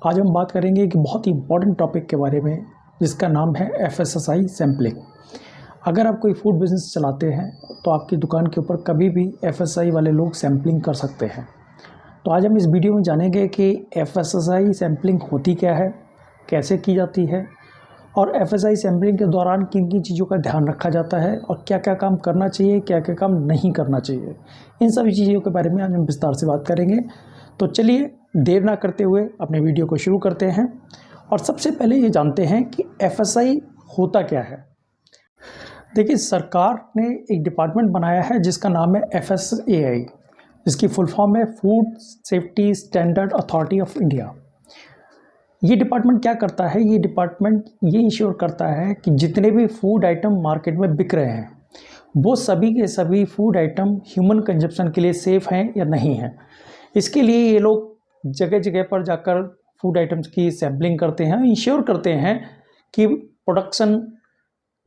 आज हम बात करेंगे एक बहुत ही इम्पॉर्टेंट टॉपिक के बारे में जिसका नाम है एफएसएसआई सैम्पलिंग। अगर आप कोई फूड बिज़नेस चलाते हैं तो आपकी दुकान के ऊपर कभी भी एफएसएसआई वाले लोग सैम्पलिंग कर सकते हैं। तो आज हम इस वीडियो में जानेंगे कि एफएसएसआई सैम्पलिंग होती क्या है, कैसे की जाती है और एफएसएसआई सैम्पलिंग के दौरान किन किन चीज़ों का ध्यान रखा जाता है और क्या क्या काम करना चाहिए, क्या क्या काम नहीं करना चाहिए। इन सभी चीज़ों के बारे में आज हम विस्तार से बात करेंगे। तो चलिए देर ना करते हुए अपने वीडियो को शुरू करते हैं और सबसे पहले ये जानते हैं कि एफएसआई होता क्या है। देखिए, सरकार ने एक डिपार्टमेंट बनाया है जिसका नाम है एफएसएआई, जिसकी फुल फॉर्म है food safety standard authority of India. ये डिपार्टमेंट क्या करता है? ये डिपार्टमेंट ये इंश्योर करता है कि जितने भी फूड आइटम मार्केट में बिक रहे हैं वो सभी के सभी फूड आइटम ह्यूमन कंजप्शन के लिए सेफ़ हैं या नहीं हैं। इसके लिए ये लोग जगह जगह पर जाकर फूड आइटम्स की सैम्पलिंग करते हैं, इंश्योर करते हैं कि प्रोडक्शन,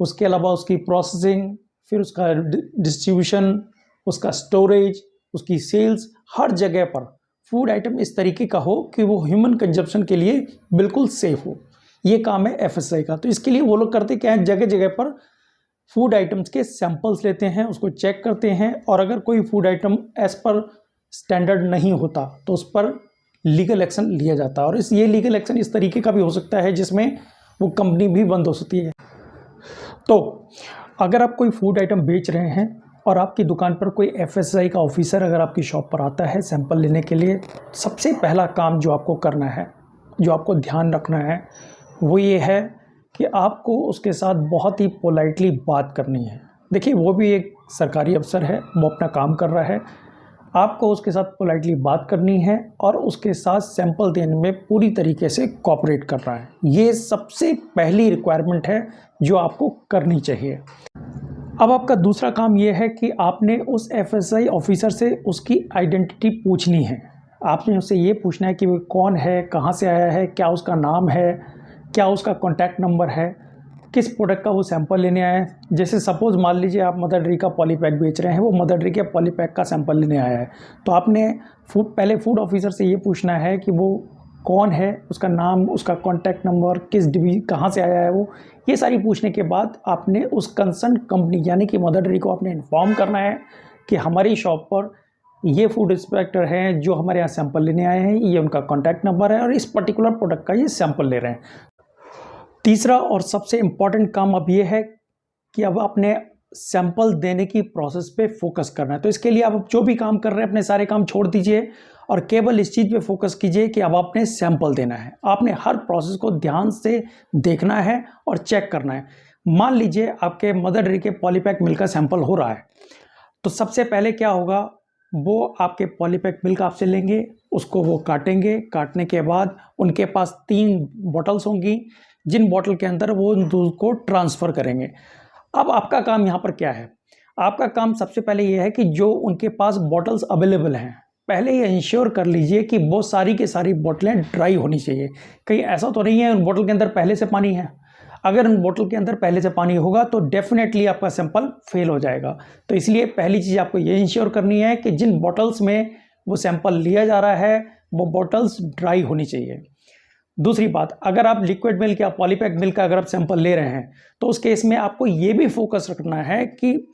उसके अलावा उसकी प्रोसेसिंग, फिर उसका डिस्ट्रीब्यूशन, उसका स्टोरेज, उसकी सेल्स, हर जगह पर फूड आइटम इस तरीके का हो कि वो ह्यूमन कंजप्शन के लिए बिल्कुल सेफ़ हो। ये काम है एफएसआई का। तो इसके लिए वो लोग करते क्या है, जगह जगह पर फूड आइटम्स के सैंपल्स लेते हैं, उसको चेक करते हैं और अगर कोई food item as per standard नहीं होता तो उस पर लीगल एक्शन लिया जाता है। और ये लीगल एक्शन इस तरीके का भी हो सकता है जिसमें वो कंपनी भी बंद हो सकती है। तो अगर आप कोई फूड आइटम बेच रहे हैं और आपकी दुकान पर कोई एफएसआई का ऑफिसर अगर आपकी शॉप पर आता है सैंपल लेने के लिए, सबसे पहला काम जो आपको करना है, जो आपको ध्यान रखना है, वो ये है कि आपको उसके साथ बहुत ही पोलाइटली बात करनी है। देखिए, वो भी एक सरकारी अफसर है, वो अपना काम कर रहा है। आपको उसके साथ पोलाइटली बात करनी है और उसके साथ सैंपल देने में पूरी तरीके से कोऑपरेट कर रहा है। ये सबसे पहली रिक्वायरमेंट है जो आपको करनी चाहिए। अब आपका दूसरा काम ये है कि आपने उस एफएसआई ऑफिसर से उसकी आइडेंटिटी पूछनी है। आपने उससे ये पूछना है कि वो कौन है, कहाँ से आया है, क्या उसका नाम है, क्या उसका कॉन्टैक्ट नंबर है, किस प्रोडक्ट का वो सैंपल लेने आया है। जैसे सपोज़ मान लीजिए आप मदर डेयरी का पॉलीपैक बेच रहे हैं, वो मदर डेयरी के पॉलीपैक का सैंपल लेने आया है, तो आपने पहले फूड ऑफिसर से ये पूछना है कि वो कौन है, उसका नाम, उसका कॉन्टैक्ट नंबर, किस कहाँ से आया है वो। ये सारी पूछने के बाद आपने उस कंसर्न कंपनी यानी कि मदर डेयरी को आपने इन्फॉर्म करना है कि हमारी शॉप पर ये फूड इंस्पेक्टर हैं जो हमारे यहाँ सैंपल लेने आए हैं, ये उनका कॉन्टैक्ट नंबर है और इस पर्टिकुलर प्रोडक्ट का ये सैंपल ले रहे हैं। तीसरा और सबसे इम्पॉर्टेंट काम अब ये है कि अब आपने सैंपल देने की प्रोसेस पे फोकस करना है। तो इसके लिए आप जो भी काम कर रहे हैं अपने सारे काम छोड़ दीजिए और केवल इस चीज़ पे फोकस कीजिए कि अब आपने सैंपल देना है। आपने हर प्रोसेस को ध्यान से देखना है और चेक करना है। मान लीजिए आपके मदर डेयरी के पॉलीपैक मिल्क का सैंपल हो रहा है, तो सबसे पहले क्या होगा, वो आपके पॉलीपैक मिल्क आपसे लेंगे, उसको वो काटेंगे। काटने के बाद उनके पास 3 बॉटल्स होंगी जिन बॉटल के अंदर वो दूध को ट्रांसफ़र करेंगे। अब आपका काम यहाँ पर क्या है? आपका काम सबसे पहले ये है कि जो उनके पास बॉटल्स अवेलेबल हैं, पहले ये इंश्योर कर लीजिए कि वो सारी की सारी बोतलें ड्राई होनी चाहिए। कहीं ऐसा तो नहीं है उन बोतल के अंदर पहले से पानी है? अगर उन बोतल के अंदर पहले से पानी होगा तो डेफिनेटली आपका सैंपल फेल हो जाएगा। तो इसलिए पहली चीज़ आपको ये इंश्योर करनी है कि जिन बॉटल्स में वो सैंपल लिया जा रहा है वो बॉटल्स ड्राई होनी चाहिए। दूसरी बात, अगर आप लिक्विड मिल्क या पॉलीपैक मिल्क का अगर आप सैंपल ले रहे हैं तो उस केस में आपको ये भी फोकस रखना है कि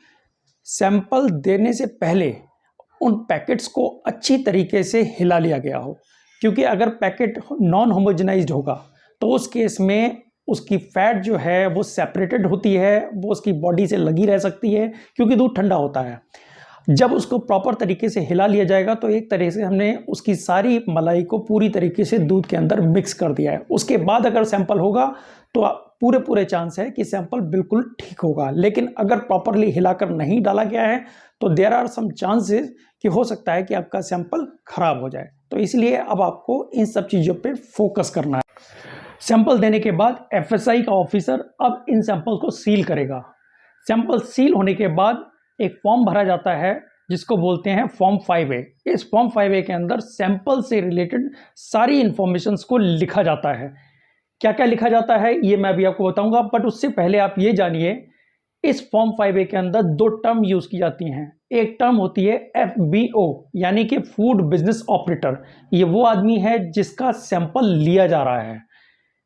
सैंपल देने से पहले उन पैकेट्स को अच्छी तरीके से हिला लिया गया हो, क्योंकि अगर पैकेट नॉन होमोजेनाइज्ड होगा तो उस केस में उसकी फैट जो है वो सेपरेटेड होती है, वो उसकी बॉडी से लगी रह सकती है क्योंकि दूध ठंडा होता है। जब उसको प्रॉपर तरीके से हिला लिया जाएगा तो एक तरह से हमने उसकी सारी मलाई को पूरी तरीके से दूध के अंदर मिक्स कर दिया है। उसके बाद अगर सैंपल होगा तो पूरे चांस है कि सैंपल बिल्कुल ठीक होगा। लेकिन अगर प्रॉपरली हिलाकर नहीं डाला गया है तो देयर आर सम चांसेस कि हो सकता है कि आपका सैंपल खराब हो जाए। तो इसलिए अब आपको इन सब चीज़ों पर फोकस करना है। सैंपल देने के बाद एफएसआई का ऑफिसर अब इन सैंपल को सील करेगा। सैंपल सील होने के बाद एक फॉर्म भरा जाता है जिसको बोलते हैं फॉर्म 5A। इस फॉर्म 5A के अंदर सैंपल से रिलेटेड सारी इंफॉर्मेशंस को लिखा जाता है। क्या क्या लिखा जाता है ये मैं अभी आपको बताऊंगा, बट उससे पहले आप ये जानिए इस फॉर्म 5A के अंदर दो टर्म यूज की जाती हैं। एक टर्म होती है FBO यानी कि फूड बिजनेस ऑपरेटर, ये वो आदमी है जिसका सैंपल लिया जा रहा है।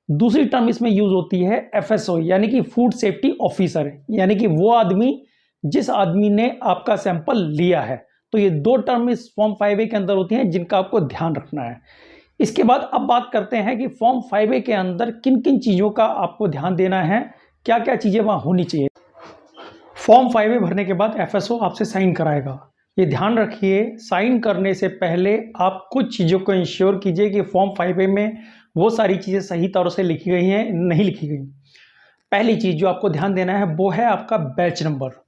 दूसरी टर्म इसमें यूज होती है FSO यानी कि फूड सेफ्टी ऑफिसर, यानी कि वो आदमी जिस आदमी ने आपका सैंपल लिया है। तो ये दो टर्म इस फॉर्म 5A के अंदर होती हैं जिनका आपको ध्यान रखना है। इसके बाद अब बात करते हैं कि फॉर्म 5A के अंदर किन किन चीज़ों का आपको ध्यान देना है, क्या क्या चीज़ें वहाँ होनी चाहिए। फॉर्म 5A भरने के बाद FSO आपसे साइन कराएगा। ये ध्यान रखिए, साइन करने से पहले आप कुछ चीज़ों को इंश्योर कीजिए कि फॉर्म 5A में वो सारी चीज़ें सही तौर से लिखी गई हैं, नहीं लिखी गई। पहली चीज़ जो आपको ध्यान देना है वो है आपका बैच नंबर।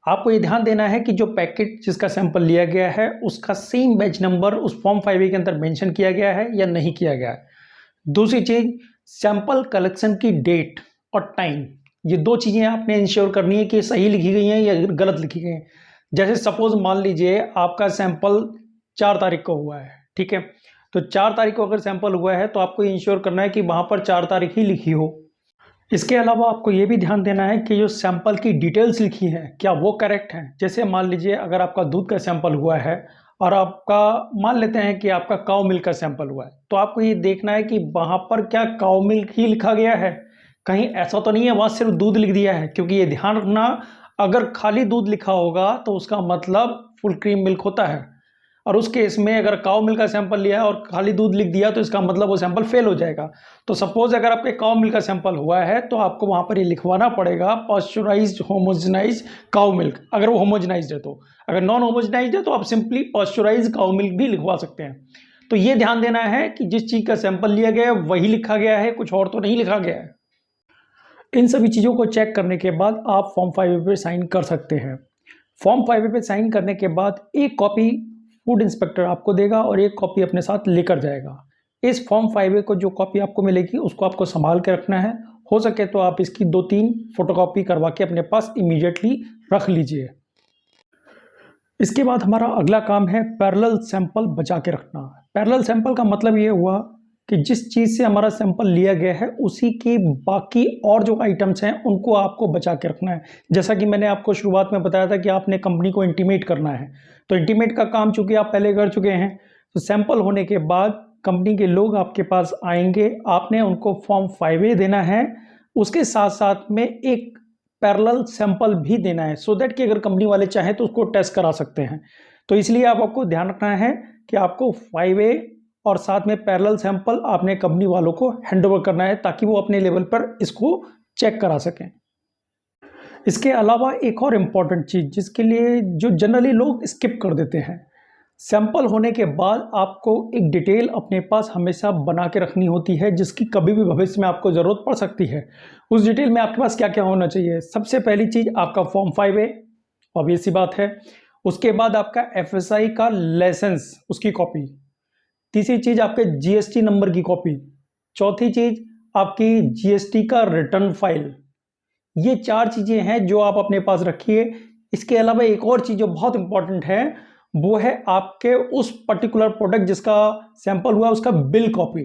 आपको ये ध्यान देना है कि जो पैकेट जिसका सैंपल लिया गया है उसका सेम बैच नंबर उस फॉर्म 5A के अंदर मेंशन किया गया है या नहीं किया गया है। दूसरी चीज़, सैंपल कलेक्शन की डेट और टाइम, ये दो चीज़ें आपने इंश्योर करनी है कि सही लिखी गई हैं या गलत लिखी गई हैं। जैसे सपोज मान लीजिए आपका सैंपल 4 तारीख को हुआ है, ठीक है, तो 4 तारीख को अगर सैंपल हुआ है तो आपको इंश्योर करना है कि वहाँ पर 4 तारीख ही लिखी हो। इसके अलावा आपको ये भी ध्यान देना है कि जो सैंपल की डिटेल्स लिखी हैं क्या वो करेक्ट हैं। जैसे मान लीजिए अगर आपका दूध का सैंपल हुआ है और आपका मान लेते हैं कि आपका काऊ मिल्क का सैंपल हुआ है, तो आपको ये देखना है कि वहाँ पर क्या काऊ मिल्क ही लिखा गया है, कहीं ऐसा तो नहीं है वहाँ सिर्फ दूध लिख दिया है। क्योंकि ये ध्यान रखना, अगर खाली दूध लिखा होगा तो उसका मतलब फुल क्रीम मिल्क होता है, और उस केस में अगर काऊ मिल्क का सैंपल लिया है और खाली दूध लिख दिया तो इसका मतलब वो सैंपल फेल हो जाएगा। तो सपोज अगर आपके काऊ मिल्क का सैंपल हुआ है तो आपको वहाँ पर ये लिखवाना पड़ेगा पॉस्चराइज्ड होमोजेनाइज्ड काऊ मिल्क, अगर वो होमोजेनाइज्ड है तो। अगर नॉन होमोजेनाइज्ड है तो आप सिंपली पॉस्चराइज्ड काऊ मिल्क भी लिखवा सकते हैं। तो ये ध्यान देना है कि जिस चीज़ का सैंपल लिया गया है वही लिखा गया है, कुछ और तो नहीं लिखा गया है। इन सभी चीज़ों को चेक करने के बाद आप फॉर्म 5A पे साइन कर सकते हैं। फॉर्म 5A पे साइन करने के बाद एक कॉपी फूड इंस्पेक्टर आपको देगा और एक कॉपी अपने साथ लेकर जाएगा। इस फॉर्म 5A को जो कॉपी आपको मिलेगी उसको आपको संभाल के रखना है। हो सके तो आप इसकी 2-3 फोटोकॉपी करवा के अपने पास इमीडिएटली रख लीजिए। इसके बाद हमारा अगला काम है पैरेलल सैंपल बचा के रखना। पैरेलल सैंपल का मतलब ये हुआ कि जिस चीज़ से हमारा सैंपल लिया गया है उसी के बाकी और जो आइटम्स हैं उनको आपको बचा के रखना है। जैसा कि मैंने आपको शुरुआत में बताया था कि आपने कंपनी को इंटीमेट करना है, तो इंटीमेट का काम चूंकि आप पहले कर चुके हैं, तो सैंपल होने के बाद कंपनी के लोग आपके पास आएंगे, आपने उनको फॉर्म 5A देना है, उसके साथ साथ में एक पैरेलल सैंपल भी देना है, सो दैट कि अगर कंपनी वाले चाहें तो उसको टेस्ट करा सकते हैं। तो इसलिए आपको ध्यान रखना है कि आपको 5A और साथ में पैरेलल सैंपल आपने कंपनी वालों को हैंडओवर करना है ताकि वो अपने लेवल पर इसको चेक करा सकें। इसके अलावा एक और इम्पॉर्टेंट चीज़ जिसके लिए जो जनरली लोग स्किप कर देते हैं, सैंपल होने के बाद आपको एक डिटेल अपने पास हमेशा बना के रखनी होती है जिसकी कभी भी भविष्य में आपको ज़रूरत पड़ सकती है। उस डिटेल में आपके पास क्या क्या होना चाहिए? सबसे पहली चीज़ आपका फॉर्म 5A, ऑब्वियस सी बात है। उसके बाद आपका FSI का लाइसेंस, उसकी कॉपी। तीसरी चीज़ आपके GST नंबर की कॉपी। चौथी चीज़ आपकी GST का रिटर्न फाइल। ये 4 चीज़ें हैं जो आप अपने पास रखिए। इसके अलावा एक और चीज़ जो बहुत इंपॉर्टेंट है वो है आपके उस पर्टिकुलर प्रोडक्ट जिसका सैंपल हुआ उसका बिल कॉपी।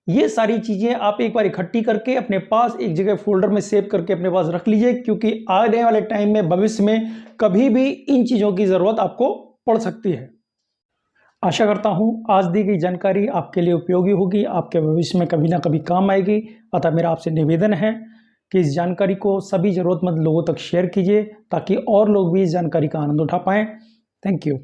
ये सारी चीज़ें आप एक बार इकट्ठी करके अपने पास एक जगह फोल्डर में सेव करके अपने पास रख लीजिए, क्योंकि आने वाले टाइम में भविष्य में कभी भी इन चीज़ों की ज़रूरत आपको पड़ सकती है। आशा करता हूँ आज दी गई जानकारी आपके लिए उपयोगी होगी, आपके भविष्य में कभी ना कभी काम आएगी। अतः मेरा आपसे निवेदन है कि इस जानकारी को सभी ज़रूरतमंद लोगों तक शेयर कीजिए ताकि और लोग भी इस जानकारी का आनंद उठा पाएँ। Thank you.